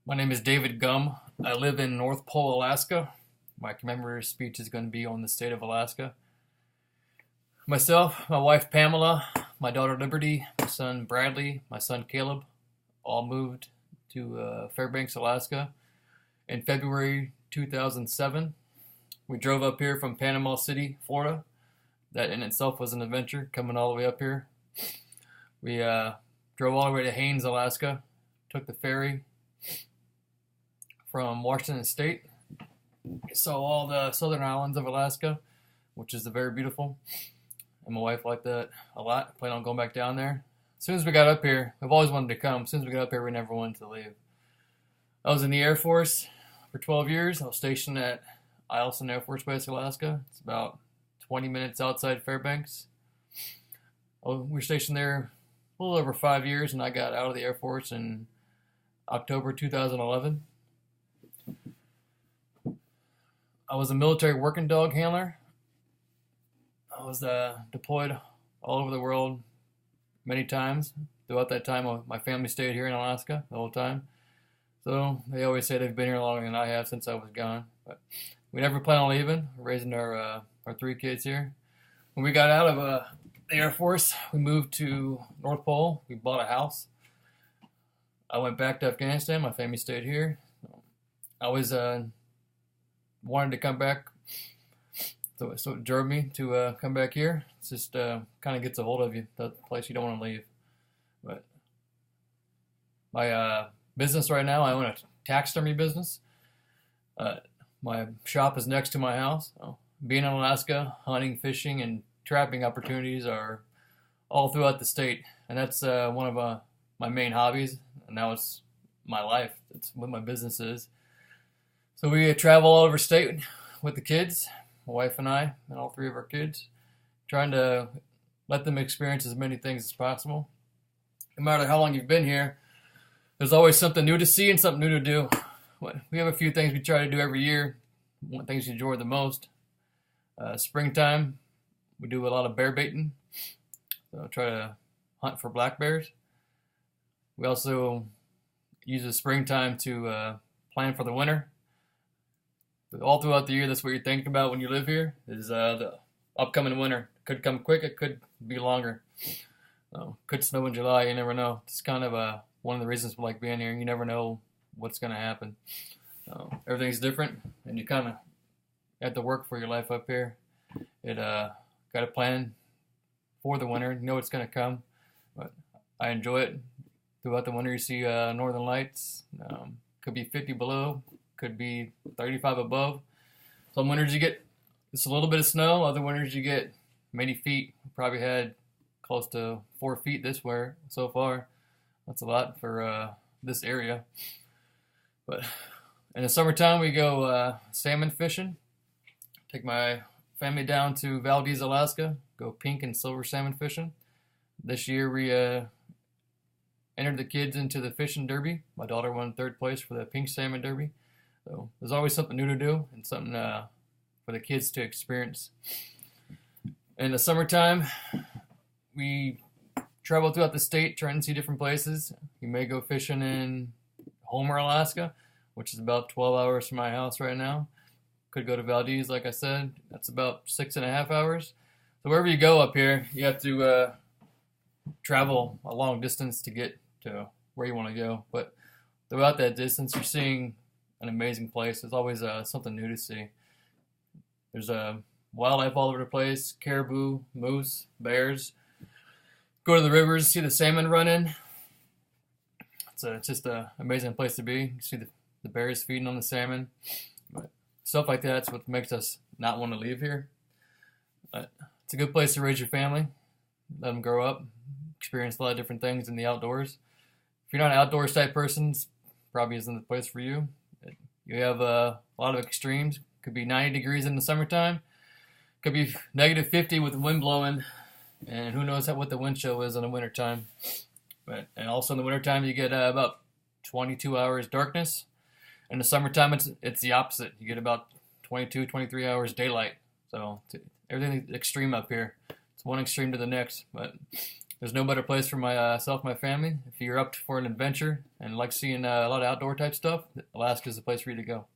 My name is David Gum. I live in North Pole, Alaska. My commemorative speech is going to be on the state of Alaska. Myself, my wife Pamela, my daughter Liberty, my son Bradley, my son Caleb, all moved to Fairbanks, Alaska in February 2007. We drove up here from Panama City, Florida. That in itself was an adventure, coming all the way up here. We drove all the way to Haines, Alaska, took the ferry from Washington State. Saw all the southern islands of Alaska, which is very beautiful. And my wife liked that a lot. I plan on going back down there. As soon as we got up here, we've always wanted to come. As soon as we got up here, we never wanted to leave. I was in the Air Force for 12 years. I was stationed at Eielson Air Force Base, Alaska. It's about 20 minutes outside Fairbanks. We were stationed there a little over 5 years, and I got out of the Air Force in October 2011. I was a military working dog handler. I was deployed all over the world many times. Throughout that time, my family stayed here in Alaska the whole time. So they always say they've been here longer than I have since I was gone. But we never plan on leaving. We're raising our 3 kids here. When we got out of the Air Force, we moved to North Pole. We bought a house. I went back to Afghanistan. My family stayed here. I always wanted to come back, so it drove me to come back here. It's just kind of gets a hold of you, the place you don't want to leave. But my business right now, I own a taxidermy business. My shop is next to my house. So being in Alaska, hunting, fishing, and trapping opportunities are all throughout the state, and that's one of my main hobbies, and now it's my life. It's what my business is. So we travel all over state with the kids, my wife and I, and all 3 of our kids, trying to let them experience as many things as possible. No matter how long you've been here, there's always something new to see and something new to do. We have a few things we try to do every year, one things you enjoy the most. Springtime, we do a lot of bear baiting, so try to hunt for black bears. We also use the springtime to plan for the winter. But all throughout the year, that's what you're thinking about when you live here, is the upcoming winter. It could come quick, it could be longer. Could snow in July, you never know. It's kind of one of the reasons we like being here. You never know what's going to happen. Everything's different, and you kind of have to work for your life up here. Got to plan for the winter. You know it's going to come, but I enjoy it. Throughout the winter, you see northern lights. Could be 50 below, could be 35 above. Some winters you get just a little bit of snow. Other winters you get many feet. We probably had close to 4 feet this winter so far. That's a lot for this area. But in the summertime, we go salmon fishing. Take my family down to Valdez, Alaska. Go pink and silver salmon fishing. This year we entered the kids into the fishing derby. My daughter won 3rd place for the pink salmon derby. So there's always something new to do and something for the kids to experience. In the summertime, we travel throughout the state trying to see different places. You may go fishing in Homer, Alaska, which is about 12 hours from my house right now. Could go to Valdez, like I said. That's about 6.5 hours. So wherever you go up here, you have to travel a long distance to get to where you want to go. But throughout that distance, you're seeing an amazing place. There's always something new to see. There's wildlife all over the place: caribou, moose, bears. Go to the rivers, see the salmon running. It's just an amazing place to be. You see the bears feeding on the salmon. But stuff like that's what makes us not want to leave here. But it's a good place to raise your family, let them grow up, experience a lot of different things in the outdoors. If you're not an outdoors type person, probably isn't the place for you. You have a lot of extremes. Could be 90 degrees in the summertime. Could be negative 50 with the wind blowing. And who knows what the wind chill is in the wintertime. And also in the wintertime, you get about 22 hours darkness. In the summertime, it's the opposite. You get about 22, 23 hours daylight. So everything's extreme up here. It's one extreme to the next. But There's no better place for myself and my family. If you're up for an adventure and like seeing a lot of outdoor type stuff, Alaska is the place for you to go.